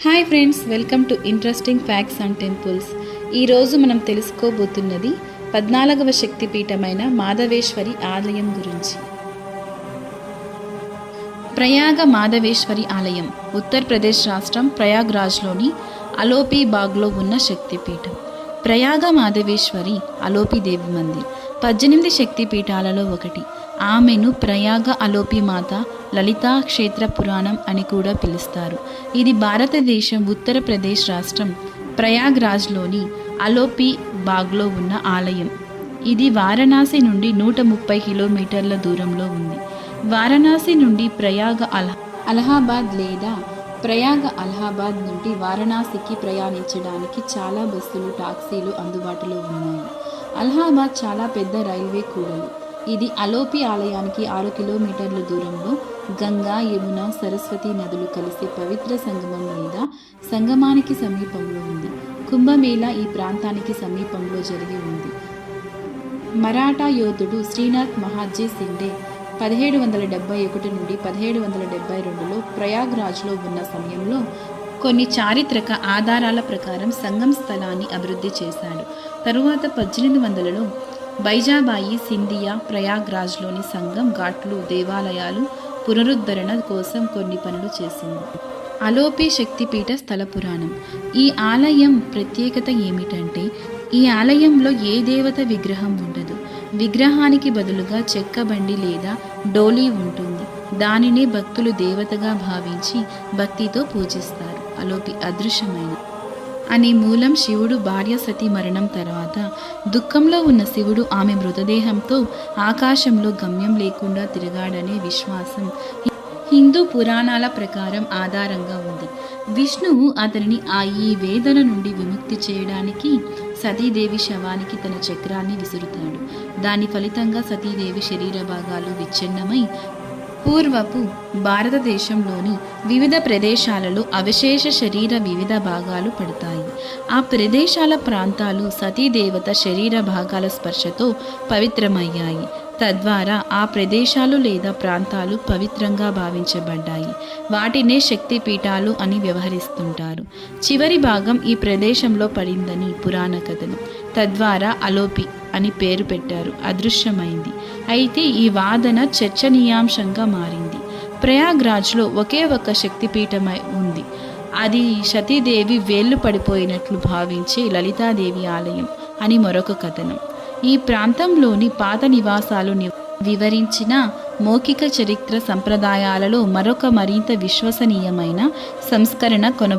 Hi friends, welcome to interesting facts and temples. ఈరోజు మనం తెలుసుకోబోతున్నది 14వ శక్తిపీఠమైన మాధవేశ్వరి ఆలయం గురించి. ప్రయాగ మాధవేశ్వరి ఆలయం ఉత్తరప్రదేశ్ రాష్ట్రం ప్రయాగ్రాజ్లోని అలోపీబాగ్లో ఉన్న శక్తిపీఠం. ప్రయాగ మాధవేశ్వరి అలోపీదేవి మందిర్ 18 శక్తిపీఠాలలో ఒకటి. ఆమెను ప్రయాగ అలోపి మాత లలితా క్షేత్ర పురాణం అని కూడా పిలుస్తారు. ఇది భారతదేశం ఉత్తరప్రదేశ్ రాష్ట్రం ప్రయాగ్రాజ్లోని అలోపి బాగ్లో ఉన్న ఆలయం. ఇది వారణాసి నుండి 130 కిలోమీటర్ల దూరంలో ఉంది. వారణాసి నుండి ప్రయాగ అలహాబాద్ లేదా ప్రయాగ అలహాబాద్ నుండి వారణాసికి ప్రయాణించడానికి చాలా బస్సులు, టాక్సీలు అందుబాటులో ఉన్నాయి. అలహాబాద్ చాలా పెద్ద రైల్వే కూడలి. ఇది అలోపి ఆలయానికి 6 కిలోమీటర్ల దూరంలో గంగా, యమున, సరస్వతి నదులు కలిసే పవిత్ర సంగమం లేదా సంగమానికి సమీపంలో ఉంది. కుంభమేళా ఈ ప్రాంతానికి సమీపంలో జరిగి ఉంది. మరాఠా యోధుడు శ్రీనాథ్ మహాద్జీ సిండే 1771 నుండి 1772లో ప్రయాగ్రాజ్లో ఉన్న సమయంలో కొన్ని చారిత్రక ఆధారాల ప్రకారం సంగం స్థలాన్ని అభివృద్ధి చేశాడు. తరువాత 1800లో బైజాబాయి సింధియా ప్రయాగ్రాజ్లోని సంగం ఘాట్లు, దేవాలయాలు పునరుద్ధరణ కోసం కొన్ని పనులు చేసింది. అలోపి శక్తిపీఠ స్థల పురాణం. ఈ ఆలయం ప్రత్యేకత ఏమిటంటే ఈ ఆలయంలో ఏ దేవత విగ్రహం ఉండదు. విగ్రహానికి బదులుగా చెక్క బండి లేదా డోలీ ఉంటుంది. దానినే భక్తులు దేవతగా భావించి భక్తితో పూజిస్తారు. అలోపి అదృశ్యమైన అనే మూలం శివుడు భార్య సతీ మరణం తర్వాత దుఃఖంలో ఉన్న శివుడు ఆమె మృతదేహంతో ఆకాశంలో గమ్యం లేకుండా తిరిగాడనే విశ్వాసం హిందూ పురాణాల ప్రకారం ఆధారంగా ఉంది. విష్ణువు అతనిని ఈ వేదన నుండి విముక్తి చేయడానికి సతీదేవి శవానికి తన చక్రాన్ని విసురుతాడు. దాని ఫలితంగా సతీదేవి శరీర భాగాలు విచ్ఛిన్నమై పూర్వపు భారతదేశంలోని వివిధ ప్రదేశాలలో అవశేష శరీర వివిధ భాగాలు పడతాయి. ఆ ప్రదేశాల ప్రాంతాలు సతీదేవత శరీర భాగాల స్పర్శతో పవిత్రమయ్యాయి. తద్వారా ఆ ప్రదేశాలు లేదా ప్రాంతాలు పవిత్రంగా భావించబడ్డాయి. వాటినే శక్తిపీఠాలు అని వ్యవహరిస్తుంటారు. చివరి భాగం ఈ ప్రదేశంలో పడిందని పురాణ కథనం. తద్వారా అలోపి అని పేరు పెట్టారు. అదృశ్యమైంది. అయితే ఈ వాదన చర్చనీయాంశంగా మారింది. ప్రయాగ్రాజ్లో ఒకే ఒక శక్తిపీఠమై ఉంది. అది సతీదేవి వేళ్లు పడిపోయినట్లు భావించే లలితాదేవి ఆలయం అని మరొక కథనం. ఈ ప్రాంతంలోని పాత నివాసాలు వివరించిన మౌఖిక చరిత్ర సంప్రదాయాలలో మరొక మరింత విశ్వసనీయమైన సంస్కరణ